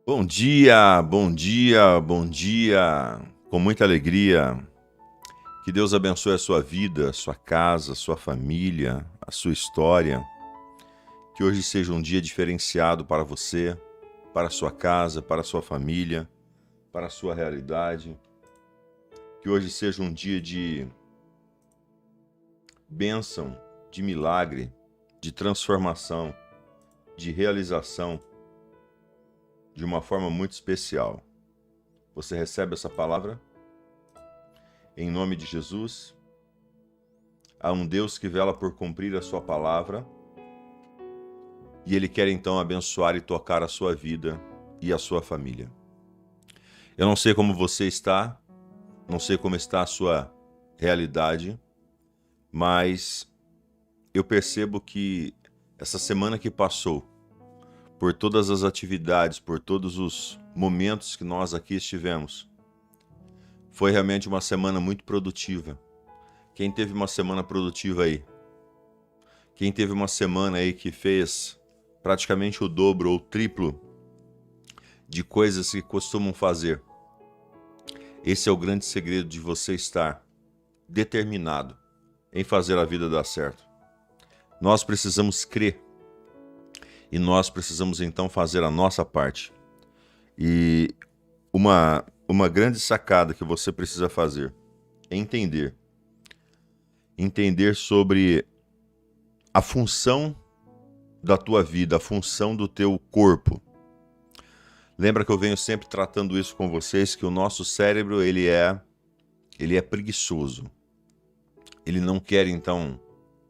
Bom dia, bom dia, bom dia. Com muita alegria. Que Deus abençoe a sua vida, a sua casa, a sua família, a sua história. Que hoje seja um dia diferenciado para você, para a sua casa, para a sua família, para a sua realidade. Que hoje seja um dia de bênção, de milagre, de transformação, de realização, de uma forma muito especial. Você recebe essa palavra? Em nome de Jesus, há um Deus que vela por cumprir a sua palavra e Ele quer então abençoar e tocar a sua vida e a sua família. Eu não sei como você está, não sei como está a sua realidade, mas eu percebo que essa semana que passou, por todas as atividades, por todos os momentos que nós aqui estivemos, foi realmente uma semana muito produtiva. Quem teve uma semana produtiva aí? Quem teve uma semana aí que fez praticamente o dobro ou o triplo de coisas que costumam fazer? Esse é o grande segredo de você estar determinado em fazer a vida dar certo. Nós precisamos crer e nós precisamos então fazer a nossa parte. E uma grande sacada que você precisa fazer é entender sobre a função da tua vida, a função do teu corpo. Lembra que eu venho sempre tratando isso com vocês, que o nosso cérebro ele é preguiçoso. Ele não quer então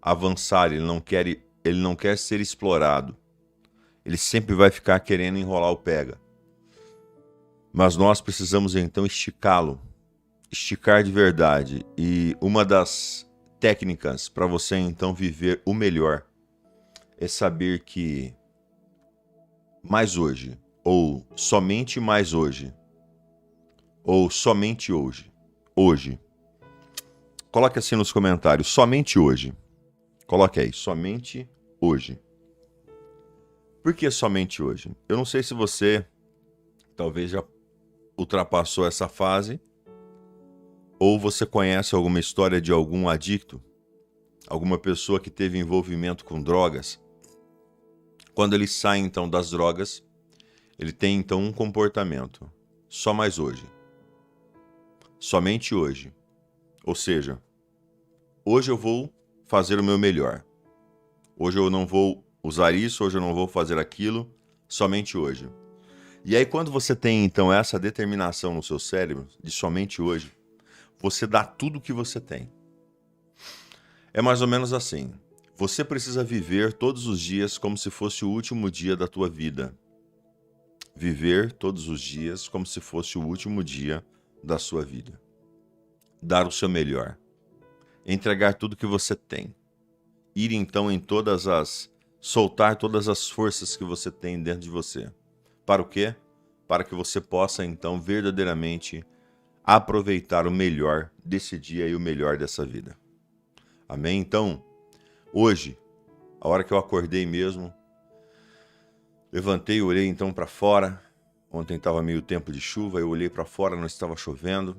avançar, ele não quer ser explorado. Ele sempre vai ficar querendo enrolar o pega. Mas nós precisamos então esticá-lo, esticar de verdade. E uma das técnicas para você então viver o melhor é saber que mais hoje, ou somente mais hoje, ou somente hoje, coloque assim nos comentários, somente hoje. Coloque aí, somente hoje. Por que somente hoje? Eu não sei se você talvez já ultrapassou essa fase, ou você conhece alguma história de algum adicto, alguma pessoa que teve envolvimento com drogas. Quando ele sai então das drogas, ele tem então um comportamento, só mais hoje, somente hoje. Ou seja, hoje eu vou fazer o meu melhor. Hoje eu não vou usar isso, hoje eu não vou fazer aquilo, somente hoje. E aí quando você tem então essa determinação no seu cérebro, de somente hoje, você dá tudo o que você tem. É mais ou menos assim. Você precisa viver todos os dias como se fosse o último dia da tua vida. Viver todos os dias como se fosse o último dia da sua vida. Dar o seu melhor. Entregar tudo que você tem. Ir então soltar todas as forças que você tem dentro de você. Para o quê? Para que você possa então verdadeiramente aproveitar o melhor desse dia e o melhor dessa vida. Amém? Então, hoje, a hora que eu acordei mesmo, levantei e olhei então para fora. Ontem estava meio tempo de chuva, eu olhei para fora, não estava chovendo.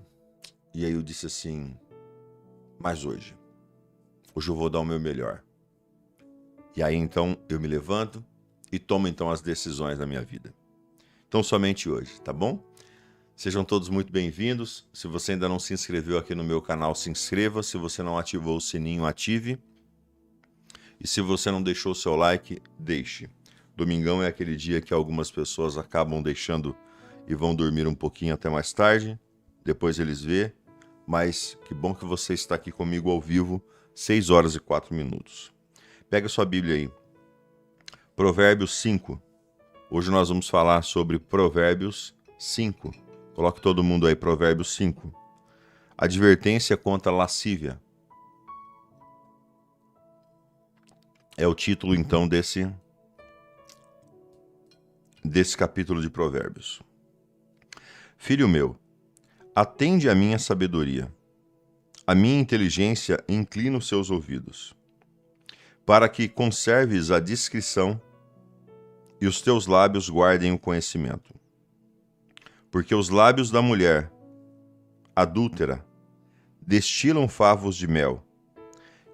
E aí eu disse assim, mas hoje eu vou dar o meu melhor. E aí então eu me levanto e tomo então as decisões da minha vida. Então somente hoje, tá bom? Sejam todos muito bem-vindos. Se você ainda não se inscreveu aqui no meu canal, se inscreva. Se você não ativou o sininho, ative. E se você não deixou o seu like, deixe. Domingão é aquele dia que algumas pessoas acabam deixando e vão dormir um pouquinho até mais tarde. Depois eles vê. Mas que bom que você está aqui comigo ao vivo, 6 horas e 4 minutos. Pega sua Bíblia aí. Provérbios 5. Hoje nós vamos falar sobre Provérbios 5. Coloque todo mundo aí, Provérbios 5. Advertência contra a lascívia. É o título, então, desse capítulo de Provérbios. Filho meu, atende à minha sabedoria. A minha inteligência inclina os seus ouvidos, para que conserves a discrição e os teus lábios guardem o conhecimento. Porque os lábios da mulher adúltera destilam favos de mel,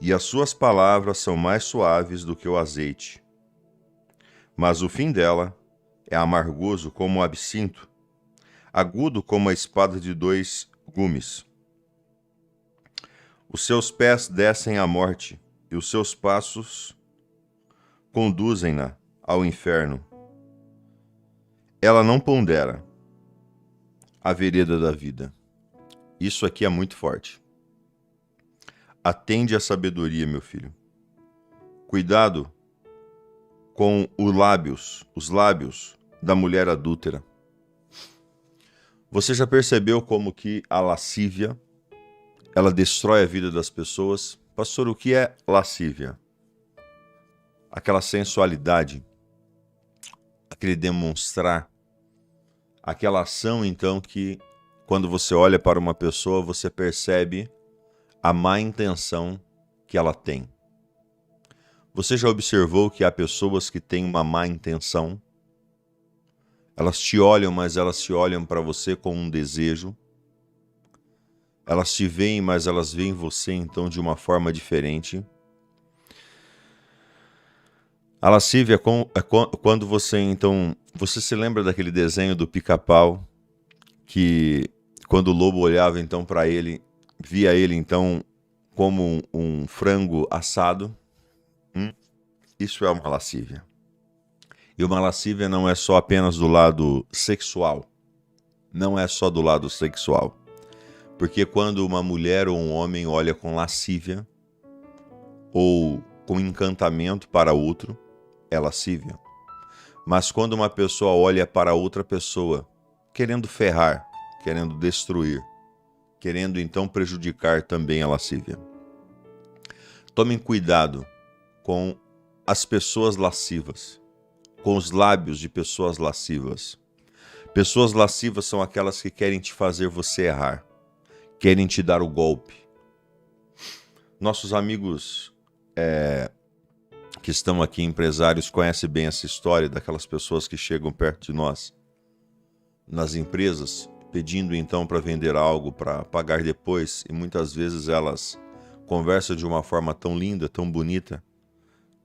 e as suas palavras são mais suaves do que o azeite. Mas o fim dela é amargoso como o absinto, agudo como a espada de 2 gumes. Os seus pés descem à morte, e os seus passos conduzem-na ao inferno. Ela não pondera a vereda da vida. Isso aqui é muito forte. Atende à sabedoria, meu filho. Cuidado com os lábios da mulher adúltera. Você já percebeu como que a lascívia, ela destrói a vida das pessoas? Pastor, o que é lascívia? Aquela sensualidade, aquele demonstrar, aquela ação, então, que quando você olha para uma pessoa, você percebe a má intenção que ela tem. Você já observou que há pessoas que têm uma má intenção? Elas te olham, mas elas se olham para você com um desejo. Elas te veem, mas elas veem você, então, de uma forma diferente. A lascívia é quando você, então... Você se lembra daquele desenho do Pica-Pau, que quando o lobo olhava, então, para ele, via ele, então, como um frango assado? Isso é uma lascívia. E uma lascívia não é só apenas do lado sexual. Não é só do lado sexual. Porque quando uma mulher ou um homem olha com lascívia ou com encantamento para outro, é lascívia. Mas quando uma pessoa olha para outra pessoa, querendo ferrar, querendo destruir, querendo então prejudicar, também é lascívia. Tomem cuidado com as pessoas lascivas, com os lábios de pessoas lascivas. Pessoas lascivas são aquelas que querem te fazer você errar, querem te dar o golpe. Nossos amigos que estão aqui, empresários, conhecem bem essa história daquelas pessoas que chegam perto de nós, nas empresas, pedindo então para vender algo, para pagar depois, e muitas vezes elas conversam de uma forma tão linda, tão bonita,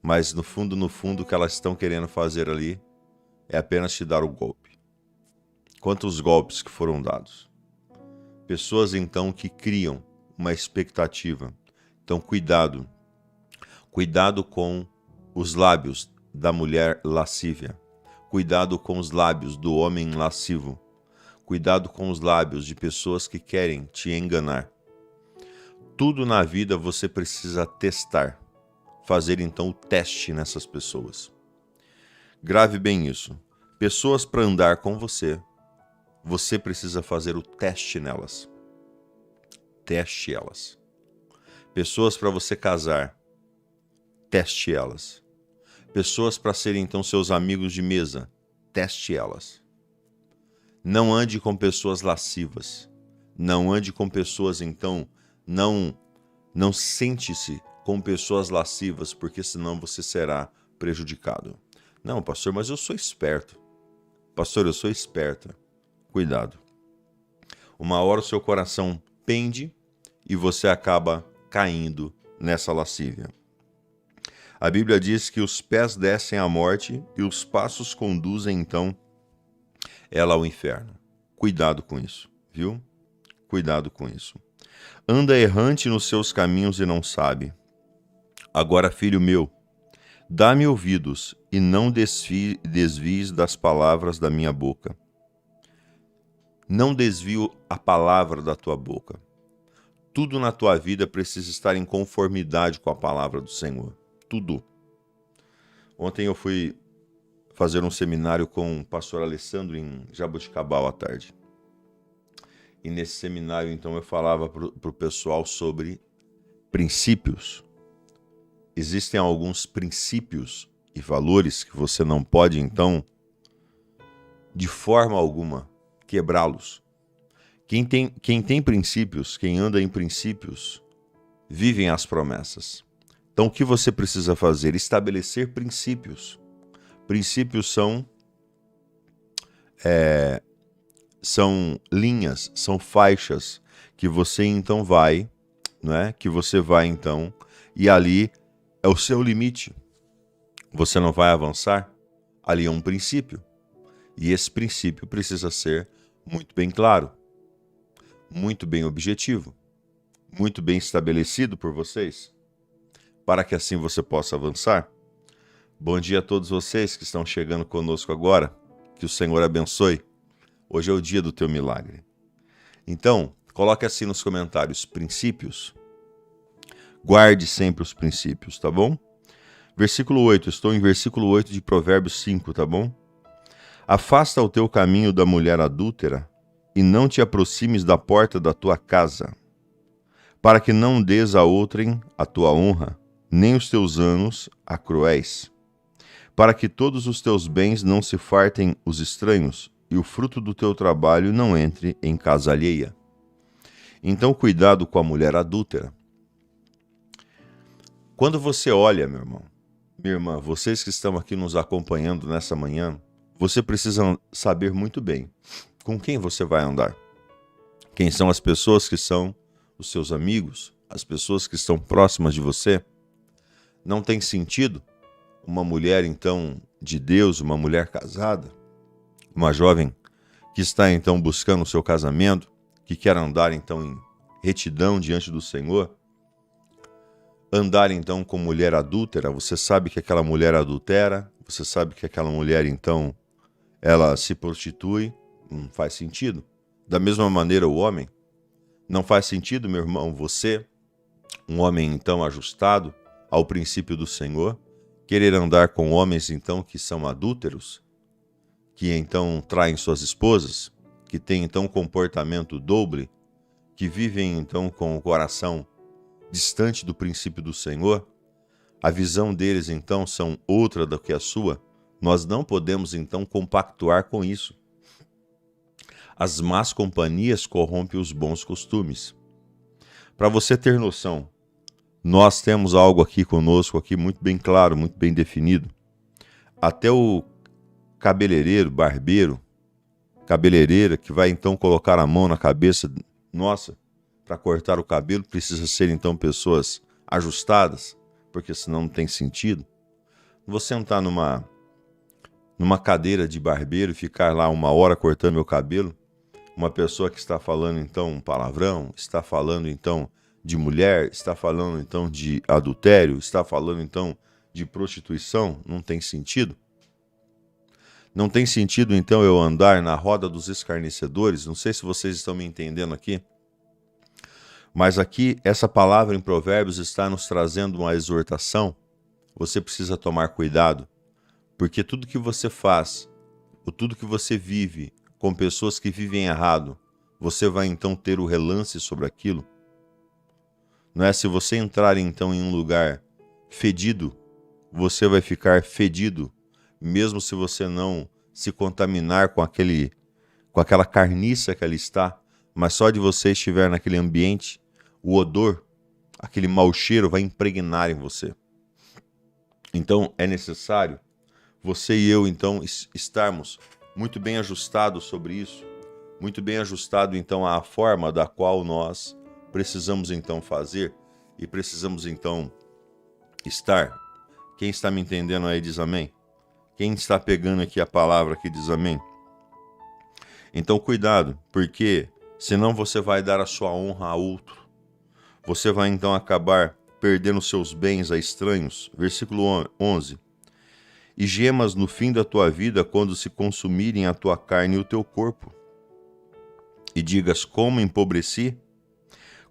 mas no fundo, o que elas estão querendo fazer ali é apenas te dar o golpe. Quantos golpes que foram dados? Pessoas então que criam uma expectativa. Então cuidado com os lábios da mulher lascívia. Cuidado com os lábios do homem lascivo. Cuidado com os lábios de pessoas que querem te enganar. Tudo na vida você precisa testar. Fazer então o teste nessas pessoas. Grave bem isso. Pessoas para andar com você, você precisa fazer o teste nelas. Teste elas. Pessoas para você casar, teste elas. Pessoas para serem então seus amigos de mesa, teste elas. Não ande com pessoas lascivas. Não ande com pessoas então, não sente-se com pessoas lascivas, porque senão você será prejudicado. Não, pastor, mas eu sou esperto. Pastor, eu sou esperta. Cuidado. Uma hora o seu coração pende e você acaba caindo nessa lascívia. A Bíblia diz que os pés descem à morte e os passos conduzem, então, ela ao inferno. Cuidado com isso, viu? Cuidado com isso. Anda errante nos seus caminhos e não sabe. Agora, filho meu, dá-me ouvidos e não desvies das palavras da minha boca. Não desvio a palavra da tua boca. Tudo na tua vida precisa estar em conformidade com a palavra do Senhor. Tudo. Ontem eu fui fazer um seminário com o pastor Alessandro em Jaboticabal à tarde. E nesse seminário, então, eu falava para o pessoal sobre princípios. Existem alguns princípios e valores que você não pode, então, de forma alguma, quebrá-los. Quem tem princípios, quem anda em princípios, vivem as promessas. Então, o que você precisa fazer? Estabelecer princípios. Princípios são são linhas, são faixas que você então vai, não é? Que você vai então, e ali é o seu limite. Você não vai avançar. Ali é um princípio. E esse princípio precisa ser muito bem claro, muito bem objetivo, muito bem estabelecido por vocês, para que assim você possa avançar. Bom dia a todos vocês que estão chegando conosco agora. Que o Senhor abençoe. Hoje é o dia do teu milagre. Então, coloque assim nos comentários, princípios. Guarde sempre os princípios, tá bom? Versículo 8, estou em versículo 8 de Provérbios 5, tá bom? Afasta o teu caminho da mulher adúltera e não te aproximes da porta da tua casa, para que não dês a outrem a tua honra, nem os teus anos a cruéis, para que todos os teus bens não se fartem os estranhos e o fruto do teu trabalho não entre em casa alheia. Então, cuidado com a mulher adúltera. Quando você olha, meu irmão, minha irmã, vocês que estão aqui nos acompanhando nessa manhã, você precisa saber muito bem com quem você vai andar. Quem são as pessoas que são os seus amigos, as pessoas que estão próximas de você. Não tem sentido uma mulher, então, de Deus, uma mulher casada, uma jovem que está, então, buscando o seu casamento, que quer andar, então, em retidão diante do Senhor, andar, então, com mulher adúltera. Você sabe que aquela mulher adultera, você sabe que aquela mulher, então, ela se prostitui, não faz sentido. Da mesma maneira, o homem, não faz sentido, meu irmão, você, um homem, então, ajustado ao princípio do Senhor, querer andar com homens, então, que são adúlteros, que, então, traem suas esposas, que têm, então, comportamento doble, que vivem, então, com o coração distante do princípio do Senhor, a visão deles, então, são outra do que a sua. Nós não podemos, então, compactuar com isso. As más companhias corrompem os bons costumes. Para você ter noção, nós temos algo aqui conosco, aqui muito bem claro, muito bem definido. Até o cabeleireiro, barbeiro, cabeleireira, que vai então colocar a mão na cabeça nossa para cortar o cabelo, precisa ser então pessoas ajustadas, porque senão não tem sentido. Você sentar numa cadeira de barbeiro e ficar lá 1 hora cortando meu cabelo, uma pessoa que está falando então um palavrão, está falando então de mulher, está falando então de adultério, está falando então de prostituição, não tem sentido. Não tem sentido então eu andar na roda dos escarnecedores. Não sei se vocês estão me entendendo aqui, mas aqui essa palavra em Provérbios está nos trazendo uma exortação. Você precisa tomar cuidado, porque tudo que você faz, ou tudo que você vive com pessoas que vivem errado, você vai então ter o relance sobre aquilo. Não é? Se você entrar então em um lugar fedido, você vai ficar fedido, mesmo se você não se contaminar com aquela carniça que ali está, mas só de você estiver naquele ambiente, o odor, aquele mau cheiro vai impregnar em você. Então é necessário você e eu então estarmos muito bem ajustados sobre isso, muito bem ajustado então à forma da qual nós precisamos então fazer e precisamos então estar. Quem está me entendendo aí diz amém. Quem está pegando aqui a palavra que diz amém. Então cuidado, porque senão você vai dar a sua honra a outro. Você vai então acabar perdendo seus bens a estranhos. Versículo 11. E gemas no fim da tua vida quando se consumirem a tua carne e o teu corpo. E digas, como empobreci,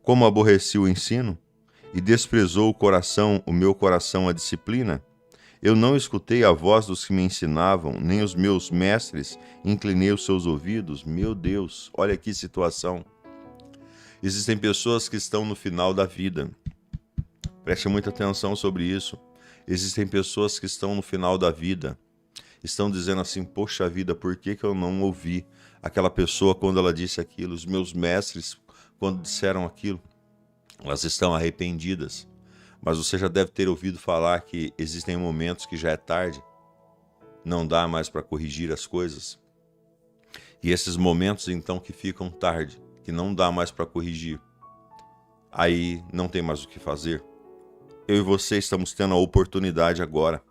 como aborreci o ensino, e desprezou o meu coração a disciplina. Eu não escutei a voz dos que me ensinavam, nem os meus mestres inclinei os seus ouvidos. Meu Deus, olha que situação. Existem pessoas que estão no final da vida. Preste muita atenção sobre isso. Existem pessoas que estão no final da vida. Estão dizendo assim, poxa vida, por que eu não ouvi aquela pessoa quando ela disse aquilo? Os meus mestres, quando disseram aquilo, elas estão arrependidas. Mas você já deve ter ouvido falar que existem momentos que já é tarde. Não dá mais para corrigir as coisas. E esses momentos então que ficam tarde, que não dá mais para corrigir, aí não tem mais o que fazer. Eu e você estamos tendo a oportunidade agora.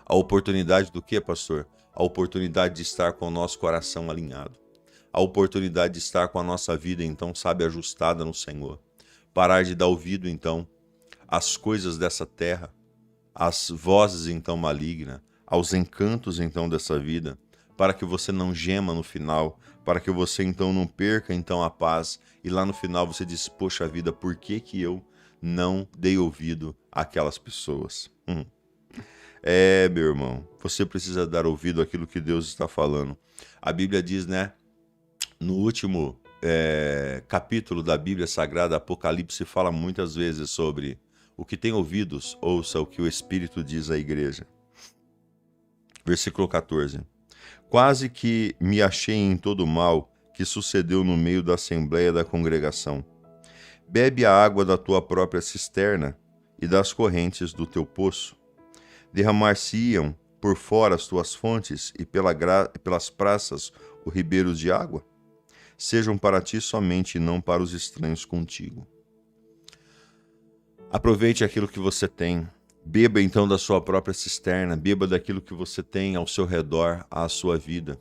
A oportunidade do quê, pastor? A oportunidade de estar com o nosso coração alinhado. A oportunidade de estar com a nossa vida, então, sabe, ajustada no Senhor. Parar de dar ouvido, então, às coisas dessa terra, às vozes, então, malignas, aos encantos, então, dessa vida, para que você não gema no final, para que você, então, não perca, então, a paz, e lá no final você diz, poxa vida, por que que eu não dei ouvido àquelas pessoas? Meu irmão, você precisa dar ouvido àquilo que Deus está falando. A Bíblia diz, né, no último capítulo da Bíblia Sagrada, Apocalipse, fala muitas vezes sobre o que tem ouvidos, ouça o que o Espírito diz à igreja. Versículo 14. Quase que me achei em todo o mal que sucedeu no meio da assembleia da congregação. Bebe a água da tua própria cisterna e das correntes do teu poço. Derramar-se-iam por fora as tuas fontes e pelas praças os ribeiros de água? Sejam para ti somente e não para os estranhos contigo. Aproveite aquilo que você tem. Beba então da sua própria cisterna, beba daquilo que você tem ao seu redor, à sua vida,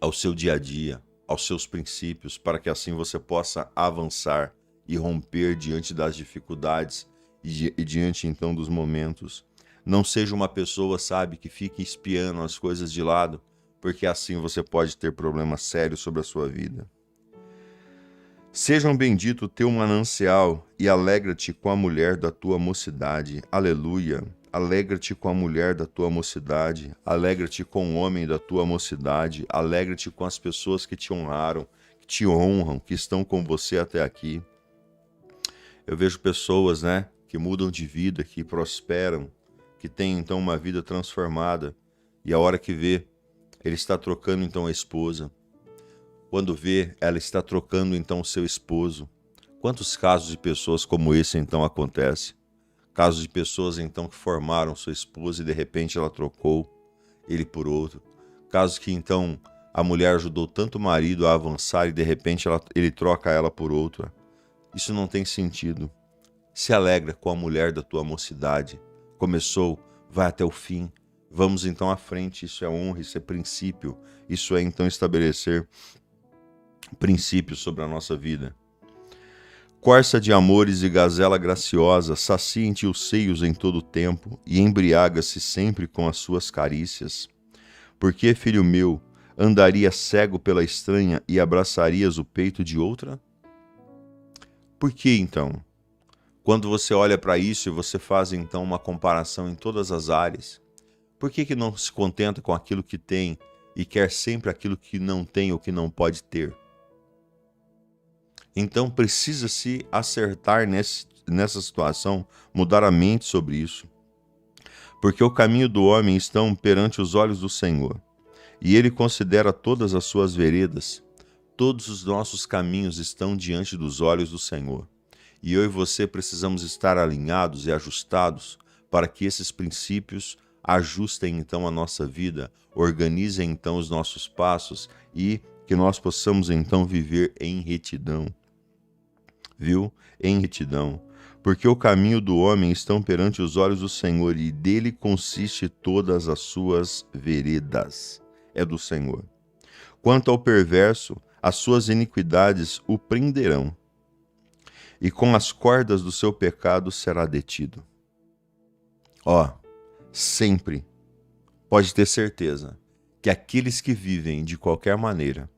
ao seu dia a dia, aos seus princípios, para que assim você possa avançar e romper diante das dificuldades e diante então dos momentos. Não seja uma pessoa, sabe, que fique espiando as coisas de lado, porque assim você pode ter problemas sérios sobre a sua vida. Sejam bendito o teu manancial e alegra-te com a mulher da tua mocidade. Aleluia. Alegra-te com a mulher da tua mocidade. Alegra-te com o homem da tua mocidade. Alegra-te com as pessoas que te honraram, que te honram, que estão com você até aqui. Eu vejo pessoas, né, que mudam de vida, que prosperam, que têm então uma vida transformada. E a hora que vê, ele está trocando então a esposa. Quando vê, ela está trocando então o seu esposo. Quantos casos de pessoas como esse então acontecem? Casos de pessoas então que formaram sua esposa e de repente ela trocou ele por outro. Casos que então a mulher ajudou tanto o marido a avançar e de repente ele troca ela por outra. Isso não tem sentido. Se alegra com a mulher da tua mocidade. Começou, vai até o fim. Vamos então à frente. Isso é honra, isso é princípio. Isso é então estabelecer princípios sobre a nossa vida. Corça de amores e gazela graciosa, sacia-te os seios em todo o tempo e embriaga-se sempre com as suas carícias. Porque, filho meu, andaria cego pela estranha e abraçarias o peito de outra? Por que então? Quando você olha para isso e você faz então uma comparação em todas as áreas, por que não se contenta com aquilo que tem e quer sempre aquilo que não tem ou que não pode ter? Então precisa se acertar nessa situação, mudar a mente sobre isso. Porque o caminho do homem estão perante os olhos do Senhor, e ele considera todas as suas veredas. Todos os nossos caminhos estão diante dos olhos do Senhor. E eu e você precisamos estar alinhados e ajustados para que esses princípios ajustem então a nossa vida, organizem então os nossos passos e que nós possamos então viver em retidão. Viu? Em retidão. Porque o caminho do homem estão perante os olhos do Senhor e dele consiste todas as suas veredas. É do Senhor. Quanto ao perverso, as suas iniquidades o prenderão, e com as cordas do seu pecado será detido. Sempre pode ter certeza que aqueles que vivem de qualquer maneira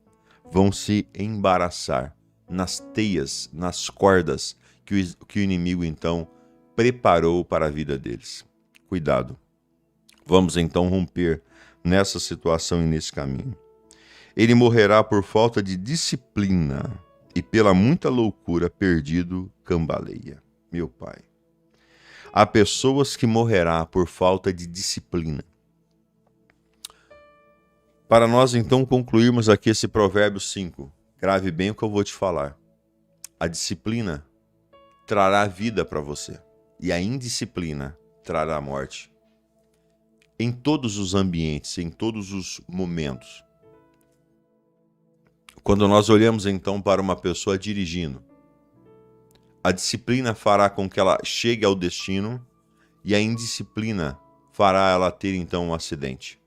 vão se embaraçar nas teias, nas cordas que o inimigo então preparou para a vida deles. Cuidado. Vamos então romper nessa situação e nesse caminho. Ele morrerá por falta de disciplina e pela muita loucura perdido cambaleia. Meu Pai. Há pessoas que morrerá por falta de disciplina. Para nós então concluirmos aqui esse provérbio 5, grave bem o que eu vou te falar. A disciplina trará vida para você e a indisciplina trará morte. Em todos os ambientes, em todos os momentos. Quando nós olhamos então para uma pessoa dirigindo, a disciplina fará com que ela chegue ao destino e a indisciplina fará ela ter então um acidente.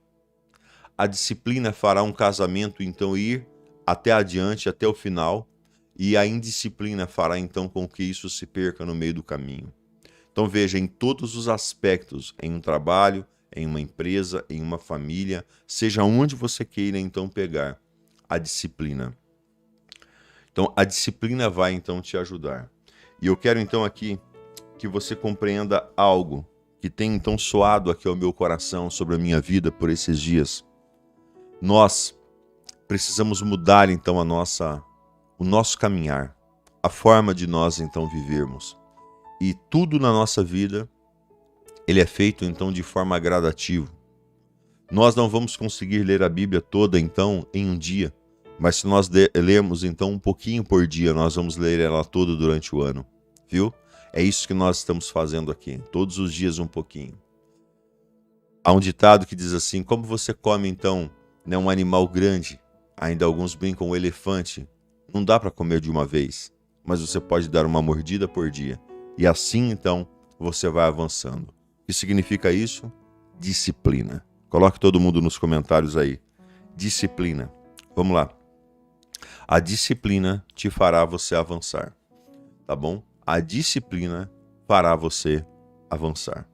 A disciplina fará um casamento então ir até adiante, até o final, e a indisciplina fará então com que isso se perca no meio do caminho. Então veja, em todos os aspectos, em um trabalho, em uma empresa, em uma família, seja onde você queira então pegar a disciplina. Então a disciplina vai então te ajudar. E eu quero então aqui que você compreenda algo que tem então soado aqui ao meu coração sobre a minha vida por esses dias. Nós precisamos mudar então o nosso caminhar, a forma de nós então vivermos. E tudo na nossa vida, ele é feito então de forma gradativa. Nós não vamos conseguir ler a Bíblia toda então em um dia, mas se nós lermos então um pouquinho por dia, nós vamos ler ela toda durante o ano, viu? É isso que nós estamos fazendo aqui, todos os dias um pouquinho. Há um ditado que diz assim: como você come então um animal grande, ainda alguns brincam o elefante, não dá para comer de uma vez, mas você pode dar uma mordida por dia. E assim, então, você vai avançando. O que significa isso? Disciplina. Coloque todo mundo nos comentários aí. Disciplina. Vamos lá. A disciplina te fará você avançar. Tá bom? A disciplina fará você avançar.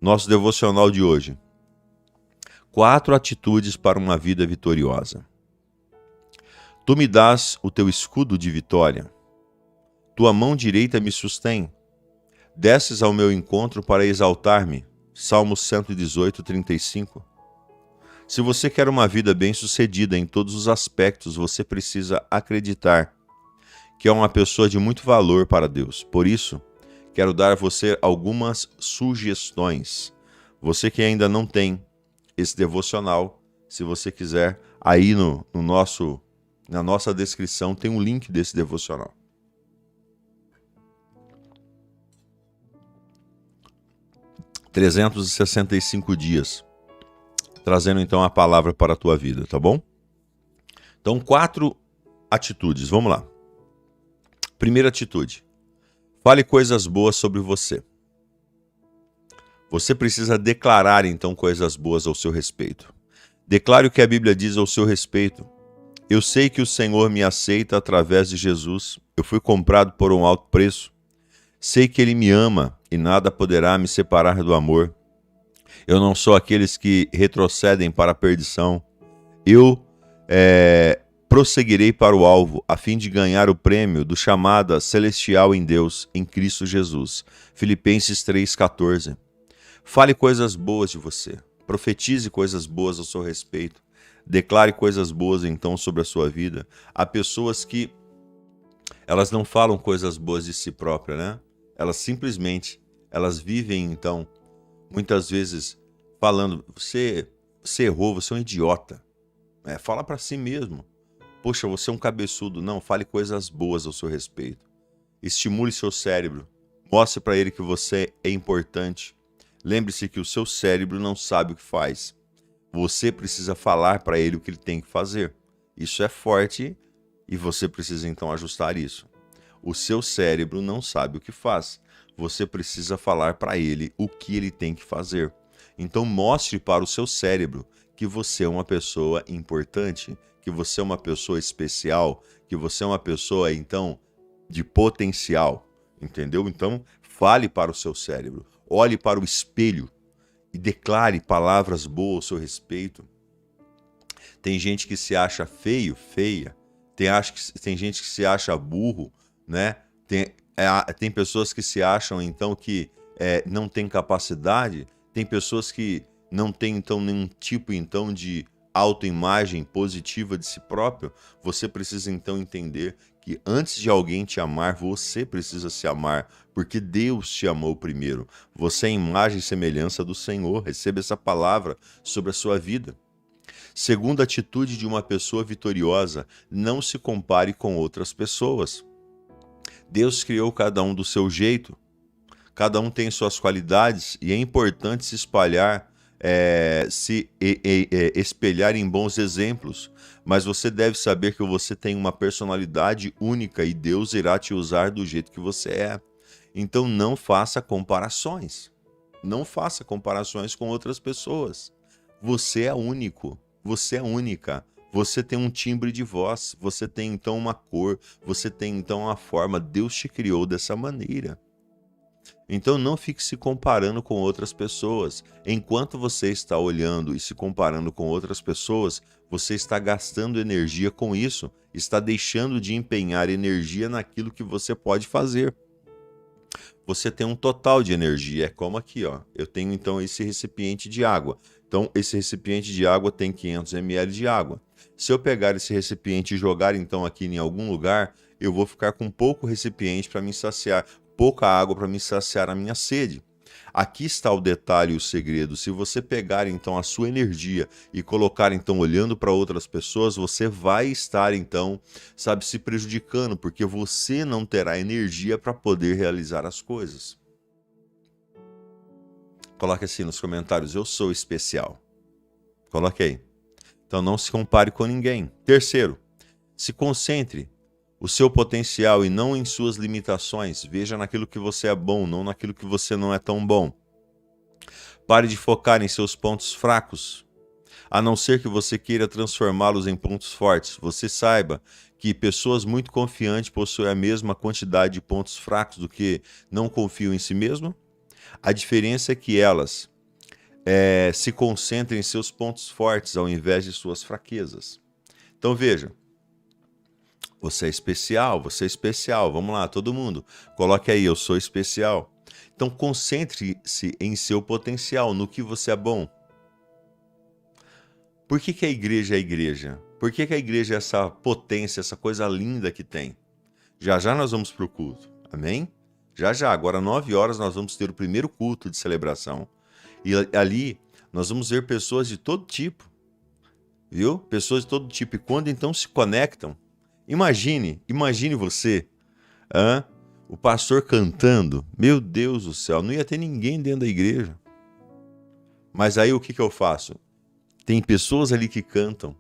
Nosso devocional de hoje. 4 atitudes para uma vida vitoriosa. Tu me dás o teu escudo de vitória. Tua mão direita me sustém. Desces ao meu encontro para exaltar-me. Salmo 118, 35. Se você quer uma vida bem-sucedida em todos os aspectos, você precisa acreditar que é uma pessoa de muito valor para Deus. Por isso, quero dar a você algumas sugestões. Você que ainda não tem esse devocional, se você quiser, aí na nossa descrição tem um link desse devocional. 365 dias, trazendo então a palavra para a tua vida, tá bom? Então, 4 atitudes, vamos lá. Primeira atitude, fale coisas boas sobre você. Você precisa declarar então coisas boas ao seu respeito. Declare o que a Bíblia diz ao seu respeito. Eu sei que o Senhor me aceita através de Jesus. Eu fui comprado por um alto preço. Sei que Ele me ama e nada poderá me separar do amor. Eu não sou aqueles que retrocedem para a perdição. Eu prosseguirei para o alvo, a fim de ganhar o prêmio do chamado celestial em Deus, em Cristo Jesus. Filipenses 3,14. Fale coisas boas de você. Profetize coisas boas ao seu respeito. Declare coisas boas, então, sobre a sua vida. Há pessoas que elas não falam coisas boas de si próprias, né? Elas vivem, então, muitas vezes falando, você errou, você é um idiota. Fala para si mesmo. Poxa, você é um cabeçudo. Não, fale coisas boas ao seu respeito. Estimule seu cérebro. Mostre para ele que você é importante. Lembre-se que o seu cérebro não sabe o que faz. Você precisa falar para ele o que ele tem que fazer. Isso é forte e você precisa então ajustar isso. O seu cérebro não sabe o que faz. Você precisa falar para ele o que ele tem que fazer. Então mostre para o seu cérebro que você é uma pessoa importante, que você é uma pessoa especial, que você é uma pessoa então de potencial, entendeu? Então fale para o seu cérebro, olhe para o espelho e declare palavras boas ao seu respeito. Tem gente que se acha feio, feia. Tem gente que se acha burro, né? Tem pessoas que se acham, então, que não tem capacidade. Tem pessoas que não têm, então, nenhum tipo, então, de autoimagem positiva de si próprio. Você precisa, então, entender que antes de alguém te amar, você precisa se amar, porque Deus te amou primeiro. Você é a imagem e semelhança do Senhor. Receba essa palavra sobre a sua vida. Segunda atitude de uma pessoa vitoriosa: não se compare com outras pessoas. Deus criou cada um do seu jeito, cada um tem suas qualidades e é importante se espalhar espelhar em bons exemplos, mas você deve saber que você tem uma personalidade única e Deus irá te usar do jeito que você é. Então não faça comparações. Não faça comparações com outras pessoas. Você é único, você é única. Você tem um timbre de voz, você tem então uma cor, você tem então uma forma. Deus te criou dessa maneira. Então não fique se comparando com outras pessoas. Enquanto você está olhando e se comparando com outras pessoas, você está gastando energia com isso, está deixando de empenhar energia naquilo que você pode fazer. Você tem um total de energia, é como aqui, ó. Eu tenho então esse recipiente de água. Então esse recipiente de água tem 500 ml de água. Se eu pegar esse recipiente e jogar então aqui em algum lugar, eu vou ficar com pouco recipiente para me saciar, pouca água para me saciar a minha sede. Aqui está o detalhe e o segredo. Se você pegar então a sua energia e colocar então olhando para outras pessoas, você vai estar então, sabe, se prejudicando, porque você não terá energia para poder realizar as coisas. Coloque assim nos comentários: eu sou especial. Coloque aí. Então não se compare com ninguém. Terceiro, se concentre o seu potencial e não em suas limitações. Veja naquilo que você é bom, não naquilo que você não é tão bom. Pare de focar em seus pontos fracos, a não ser que você queira transformá-los em pontos fortes. Você saiba que pessoas muito confiantes possuem a mesma quantidade de pontos fracos do que não confiam em si mesmas. A diferença é que elas se concentram em seus pontos fortes ao invés de suas fraquezas. Então veja, você é especial, você é especial. Vamos lá, todo mundo. Coloque aí, eu sou especial. Então concentre-se em seu potencial, no que você é bom. Por que a igreja é a igreja? Por que a igreja é essa potência, essa coisa linda que tem? Já já nós vamos para o culto, amém? Já já, agora 9 horas nós vamos ter o primeiro culto de celebração. E ali nós vamos ver pessoas de todo tipo, viu? Pessoas de todo tipo. E quando então se conectam, imagine você, o pastor cantando, meu Deus do céu, não ia ter ninguém dentro da igreja. Mas aí o que eu faço? Tem pessoas ali que cantam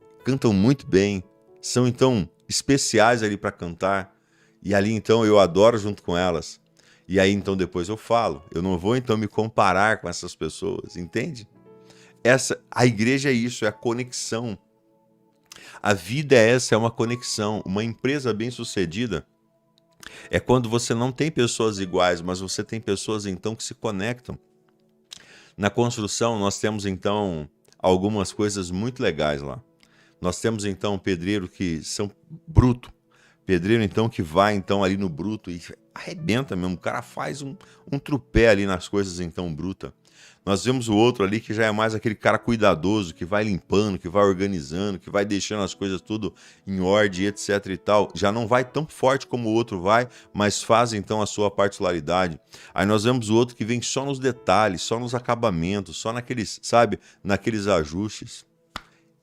muito bem, são então especiais ali para cantar, e ali então eu adoro junto com elas. E aí então depois eu falo, eu não vou então me comparar com essas pessoas, entende? A igreja é isso, é a conexão. A vida é essa, é uma conexão. Uma empresa bem-sucedida é quando você não tem pessoas iguais, mas você tem pessoas então que se conectam. Na construção nós temos então algumas coisas muito legais lá. Nós temos então pedreiro que são bruto, pedreiro então que vai então ali no bruto e arrebenta mesmo, o cara faz um trupé ali nas coisas então bruta. Nós vemos o outro ali que já é mais aquele cara cuidadoso, que vai limpando, que vai organizando, que vai deixando as coisas tudo em ordem, etc e tal. Já não vai tão forte como o outro vai, mas faz então a sua particularidade. Aí nós vemos o outro que vem só nos detalhes, só nos acabamentos, só naqueles, sabe, naqueles ajustes.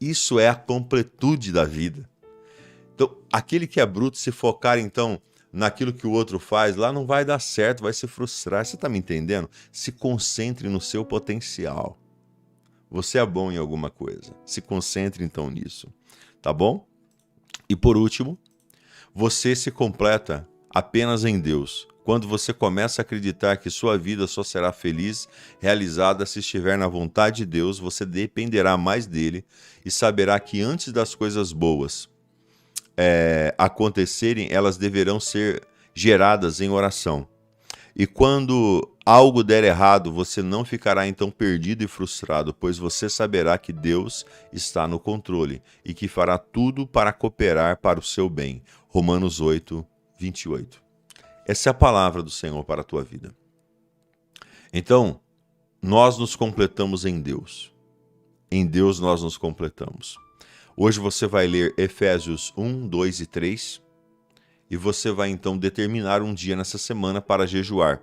Isso é a completude da vida. Então, aquele que é bruto, se focar então naquilo que o outro faz, lá não vai dar certo, vai se frustrar. Você está me entendendo? Se concentre no seu potencial. Você é bom em alguma coisa. Se concentre então nisso. Tá bom? E por último, você se completa apenas em Deus. Quando você começa a acreditar que sua vida só será feliz, realizada se estiver na vontade de Deus, você dependerá mais dele e saberá que antes das coisas boas acontecerem, elas deverão ser geradas em oração. E quando algo der errado, você não ficará então perdido e frustrado, pois você saberá que Deus está no controle e que fará tudo para cooperar para o seu bem. Romanos 8, 28. Essa é a palavra do Senhor para a tua vida. Então, nós nos completamos em Deus. Em Deus nós nos completamos. Hoje você vai ler Efésios 1, 2 e 3 e você vai então determinar um dia nessa semana para jejuar.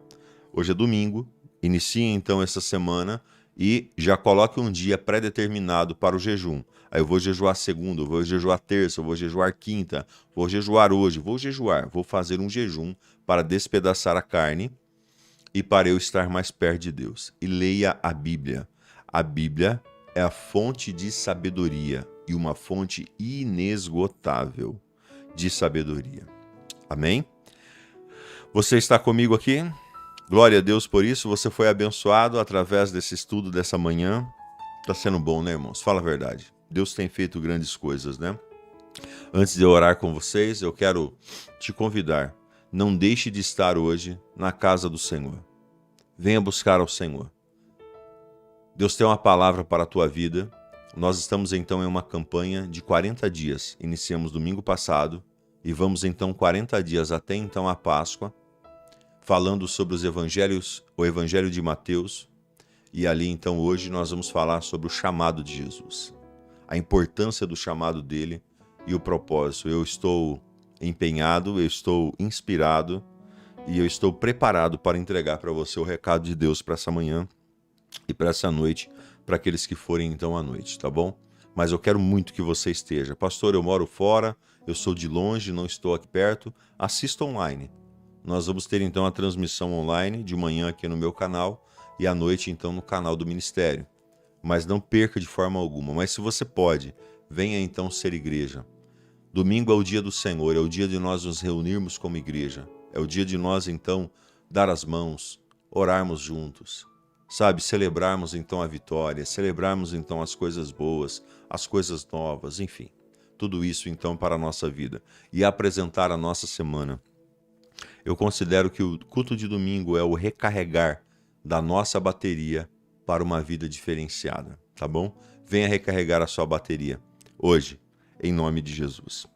Hoje é domingo, inicie então essa semana e já coloque um dia pré-determinado para o jejum. Aí eu vou jejuar segunda, eu vou jejuar terça, eu vou jejuar quinta, vou jejuar hoje, vou fazer um jejum para despedaçar a carne e para eu estar mais perto de Deus. E leia a Bíblia. A Bíblia é a fonte de sabedoria e uma fonte inesgotável de sabedoria. Amém? Você está comigo aqui? Glória a Deus por isso. Você foi abençoado através desse estudo dessa manhã. Está sendo bom, né, irmãos? Fala a verdade. Deus tem feito grandes coisas, né? Antes de eu orar com vocês, eu quero te convidar. Não deixe de estar hoje na casa do Senhor. Venha buscar ao Senhor. Deus tem uma palavra para a tua vida. Nós estamos então em uma campanha de 40 dias. Iniciamos domingo passado e vamos então 40 dias até então a Páscoa, falando sobre os evangelhos, o Evangelho de Mateus. E ali então hoje nós vamos falar sobre o chamado de Jesus, a importância do chamado dele e o propósito. Eu estou empenhado, eu estou inspirado e eu estou preparado para entregar para você o recado de Deus para essa manhã e para essa noite, para aqueles que forem então à noite, tá bom? Mas eu quero muito que você esteja. Pastor, eu moro fora, eu sou de longe, não estou aqui perto. Assista online. Nós vamos ter então a transmissão online de manhã aqui no meu canal e à noite então no canal do Ministério. Mas não perca de forma alguma. Mas se você pode, venha então ser igreja. Domingo é o dia do Senhor, é o dia de nós nos reunirmos como igreja. É o dia de nós então dar as mãos, orarmos juntos. Sabe, celebrarmos então a vitória, celebrarmos então as coisas boas, as coisas novas, enfim. Tudo isso então para a nossa vida. E apresentar a nossa semana. Eu considero que o culto de domingo é o recarregar da nossa bateria para uma vida diferenciada, tá bom? Venha recarregar a sua bateria hoje, em nome de Jesus.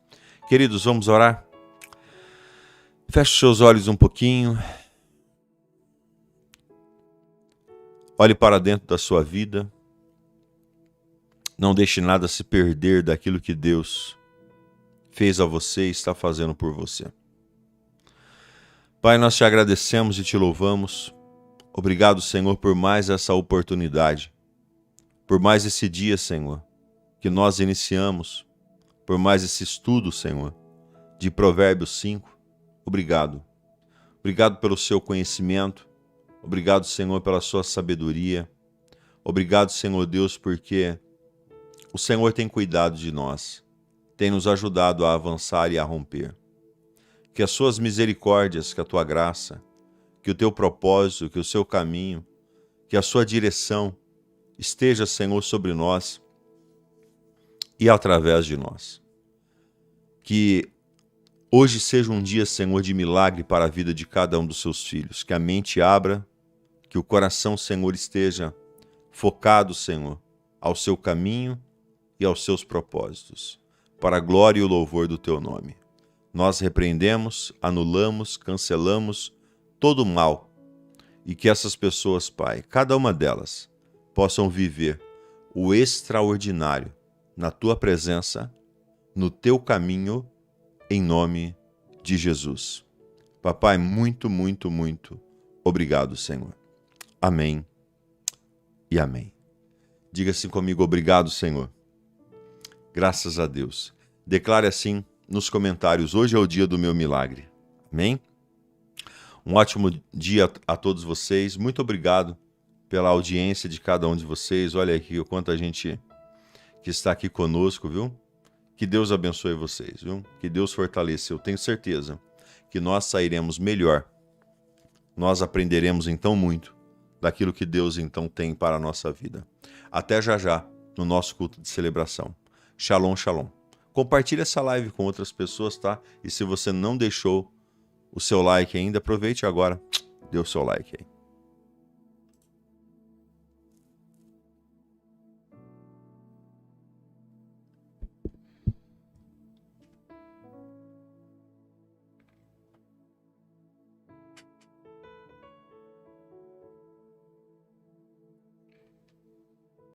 Queridos, vamos orar? Feche seus olhos um pouquinho. Olhe para dentro da sua vida. Não deixe nada se perder daquilo que Deus fez a você e está fazendo por você. Pai, nós te agradecemos e te louvamos. Obrigado, Senhor, por mais essa oportunidade, por mais esse dia, Senhor, que nós iniciamos, por mais esse estudo, Senhor, de Provérbios 5. Obrigado. Obrigado pelo seu conhecimento. Obrigado, Senhor, pela sua sabedoria. Obrigado, Senhor Deus, porque o Senhor tem cuidado de nós, tem nos ajudado a avançar e a romper. Que as suas misericórdias, que a tua graça, que o teu propósito, que o seu caminho, que a sua direção esteja, Senhor, sobre nós e através de nós. Que hoje seja um dia, Senhor, de milagre para a vida de cada um dos seus filhos. Que a mente abra, que o coração, Senhor, esteja focado, Senhor, ao seu caminho e aos seus propósitos, para a glória e o louvor do teu nome. Nós repreendemos, anulamos, cancelamos todo o mal e que essas pessoas, Pai, cada uma delas, possam viver o extraordinário na tua presença, no teu caminho, em nome de Jesus. Papai, muito, muito, muito obrigado, Senhor. Amém e amém. Diga assim comigo, obrigado, Senhor. Graças a Deus. Declare assim nos comentários, hoje é o dia do meu milagre. Amém? Um ótimo dia a todos vocês. Muito obrigado pela audiência de cada um de vocês. Olha aqui o quanto a gente que está aqui conosco, viu? Que Deus abençoe vocês, viu? Que Deus fortaleça. Eu tenho certeza que nós sairemos melhor. Nós aprenderemos então muito daquilo que Deus então tem para a nossa vida. Até já já no nosso culto de celebração. Shalom, shalom. Compartilhe essa live com outras pessoas, tá? E se você não deixou o seu like ainda, aproveite agora. Dê o seu like aí.